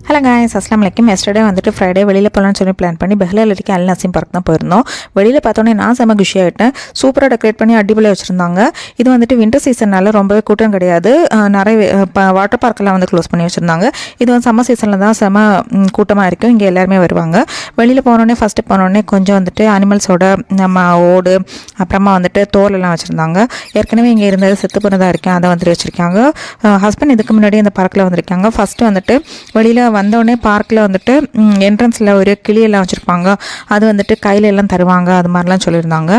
Hello guys, அஸ்லாம் வலைக்கம். Yesterday வந்துட்டு ஃப்ரைடே வெளியில் போகலான்னு சொல்லி பிளான் பண்ணி பெஹ்லாவில் இருக்க அல் நசீம் பார்க் தான் போயிருந்தோம். வெளியில் பார்த்தோன்னே நான் செம்ம குஷி ஆகிட்டேன். சூப்பராக டெக்கரேட் பண்ணி அடிப்படையாக வச்சுருந்தாங்க. இது வந்துட்டு வின்டர் சீசனால் ரொம்பவே கூட்டம் கிடையாது. நிறைய வாட்டர் பார்க்கெல்லாம் வந்து க்ளோஸ் பண்ணி வச்சுருந்தாங்க. இது வந்து சம்மர் சீசனில் தான் செம்ம கூட்டமாக இருக்கும். இங்கே எல்லாருமே வருவாங்க. வெளியில் போனோடனே ஃபஸ்ட்டு போனோடனே கொஞ்சம் வந்துட்டு அனிமல்ஸோட நம்ம ஓடு, அப்புறமா வந்துட்டு தோலெல்லாம் வச்சுருந்தாங்க. ஏற்கனவே இங்கே இருந்தது செத்து போனதாக இருக்கேன், அதை வந்துட்டு வச்சுருக்காங்க. ஹஸ்பண்ட் இதுக்கு முன்னாடி அந்த பார்க்கில் வந்திருக்காங்க. ஃபஸ்ட்டு வந்துட்டு வெளியில் வந்தோடனே பார்க்கில் வந்துட்டு என்ட்ரன்ஸில் ஒரு கிளியெல்லாம் வச்சுருப்பாங்க. அது வந்துட்டு கையில் எல்லாம் தருவாங்க, அது மாதிரிலாம் சொல்லியிருந்தாங்க.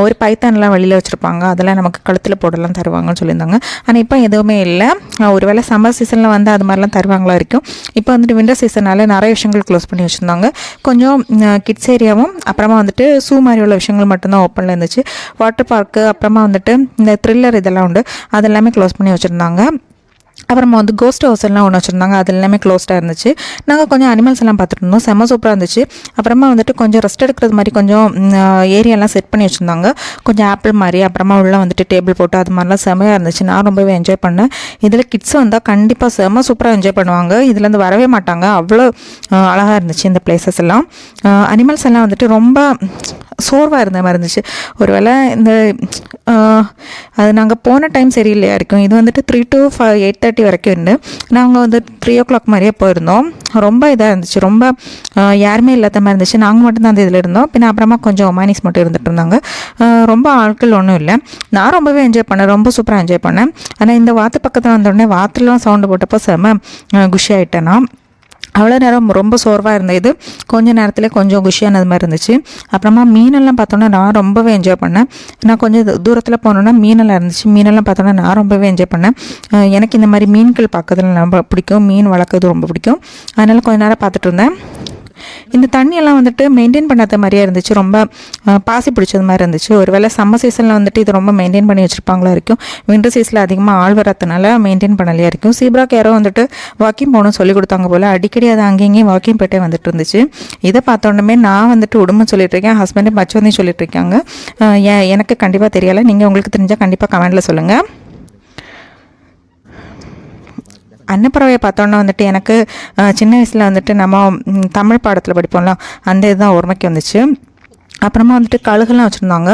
ஒரு பைத்தான்லாம் வெளியில் வச்சுருப்பாங்க, அதெல்லாம் நமக்கு கழுத்தில் போடலாம் தருவாங்கன்னு சொல்லியிருந்தாங்க. ஆனால் இப்போ எதுவுமே இல்லை. ஒருவேளை சம்மர் சீசனில் வந்து அது மாதிரிலாம் தருவாங்களா இருக்கும். இப்போ வந்துட்டு வின்டர் சீசனால் நிறைய விஷயங்கள் க்ளோஸ் பண்ணி வச்சுருந்தாங்க. கொஞ்சம் கிட்ஸ் ஏரியாவும் அப்புறமா வந்துட்டு ஸூ மாதிரி உள்ள விஷயங்கள் மட்டும்தான் ஓப்பனில் இருந்துச்சு. வாட்டர் பார்க்கு அப்புறமா வந்துட்டு இந்த த்ரில்லர் இதெல்லாம் உண்டு, அதெல்லாமே க்ளோஸ் பண்ணி வச்சுருந்தாங்க. அப்புறமா வந்து கோஸ்ட் ஹவுஸ் எல்லாம் ஒன்று வச்சுருந்தாங்க, அது எல்லாமே க்ளோஸ்டாக இருந்துச்சு. நாங்கள் கொஞ்சம் அனிமல்ஸ் எல்லாம் பார்த்துட்டு இருந்தோம், செம்ம சூப்பராக இருந்துச்சு. அப்புறமா வந்துட்டு கொஞ்சம் ரெஸ்ட் எடுக்கிறது மாதிரி கொஞ்சம் ஏரியாலாம் செட் பண்ணி வச்சுருந்தாங்க, கொஞ்சம் ஆப்பிள் மாதிரி. அப்புறமா உள்ள வந்துட்டு டேபிள் போட்டு அது மாதிரிலாம் செம்மையாக இருந்துச்சு. நான் ரொம்பவே என்ஜாய் பண்ணேன். இதில் கிட்ஸ் வந்தால் கண்டிப்பாக செம்ம சூப்பராக என்ஜாய் பண்ணுவாங்க. இதுலேருந்து வரவே மாட்டாங்க, அவ்வளோ அழகாக இருந்துச்சு இந்த பிளேசஸ் எல்லாம். அனிமல்ஸ் எல்லாம் வந்துட்டு ரொம்ப சோர்வாக இருந்த மாதிரி இருந்துச்சு. ஒருவேளை இந்த அது நாங்கள் போன டைம் சரியில்லையா இருக்கும். இது வந்துட்டு 3 to 8:30 வரைக்கும் இருந்து நாங்கள் வந்து 3 o'clock மாதிரியே போயிருந்தோம். ரொம்ப இதாக இருந்துச்சு, ரொம்ப யாருமே இல்லாத மாதிரி இருந்துச்சு. நாங்கள் மட்டும்தான் அந்த இதில் இருந்தோம். பின்ன அப்புறமா கொஞ்சம் ஒமானிஸ் மட்டும் இருந்துகிட்டு இருந்தாங்க. ரொம்ப ஆட்கள் ஒன்றும் இல்லை. நான் ரொம்பவே என்ஜாய் பண்ணேன், ரொம்ப சூப்பராக என்ஜாய் பண்ணேன். ஆனால் இந்த வாத்து பக்கத்தில் வந்தோடனே வாத்துலாம் சவுண்டு போட்டப்போ செம்ம குஷி ஆகிட்டேன். நான் அவ்வளோ நேரம் ரொம்ப சோர்வாக இருந்தது. இது கொஞ்சம் நேரத்தில் கொஞ்சம் குஷியானது மாதிரி இருந்துச்சு. அப்புறமா மீனெல்லாம் பார்த்தோன்னா நான் ரொம்பவே என்ஜாய் பண்ணேன். நான் கொஞ்சம் தூரத்தில் போனோன்னா மீனெல்லாம் இருந்துச்சு. மீனெல்லாம் பார்த்தோன்னா நான் ரொம்பவே என்ஜாய் பண்ணேன். எனக்கு இந்த மாதிரி மீன்கள் பார்க்கறதுல ரொம்ப பிடிக்கும், மீன் வளர்க்குறது ரொம்ப பிடிக்கும். அதனால் கொஞ்ச நேரம் பார்த்துட்டு இருந்தேன். இந்த தண்ணியெல்லாம் வந்துட்டு மெயின்டைன் பண்ணாத மாதிரியே இருந்துச்சு, ரொம்ப பாசி பிடிச்சது மாதிரி இருந்துச்சு. ஒருவேளை சம்மர் சீசனில் வந்துட்டு இது ரொம்ப மெயின்டைன் பண்ணி வச்சுருப்பாங்களா இருக்கும். வின்டர் சீசனில் அதிகமாக ஆள் வரதுனால மெயின்டைன் பண்ணலையா இருக்கும். சீப்ராக்கு யாரோ வந்துட்டு வாக்கிங் போகணும்னு சொல்லி கொடுத்தாங்க போல். அடிக்கடி அதை அங்கேயும் வாக்கிங் போயிட்டே வந்துட்டு இருந்துச்சு. இதை பார்த்தோன்னே நான் வந்துட்டு உடம்பு சொல்லிட்டு இருக்கேன், ஹஸ்பண்டே பச்சவந்தையும் சொல்லிட்டு இருக்காங்க. எனக்கு கண்டிப்பாக தெரியலை, நீங்கள் உங்களுக்கு தெரிஞ்சால் கண்டிப்பாக கமெண்டில் சொல்லுங்கள். அன்னப்பறவையை பார்த்தோன்னா வந்துட்டு எனக்கு சின்ன வயசில் வந்துட்டு நம்ம தமிழ் பாடத்தில் படிப்போம்ல, அந்த இதுதான் ஓர்மைக்கு வந்துச்சு. அப்புறமா வந்துட்டு கழுகுலாம் வச்சுருந்தாங்க.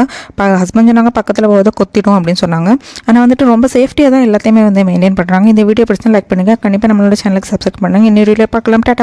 ஹஸ்பண்ட் சொன்னாங்க பக்கத்தில் போதை கொத்திடும் அப்படின்னு சொன்னாங்க. ஆனால் வந்துட்டு ரொம்ப சேஃப்டியாக தான் எல்லாத்தையுமே வந்து மெயின்டைன் பண்ணுறாங்க. இந்த வீடியோ பிடிச்சா லைக் பண்ணுங்கள், கண்டிப்பாக நம்மளோட சேனலுக்கு சப்ஸ்கிரைப் பண்ணுங்கள். இன்னொரு வீடியோ பார்க்கலாம். டாடா.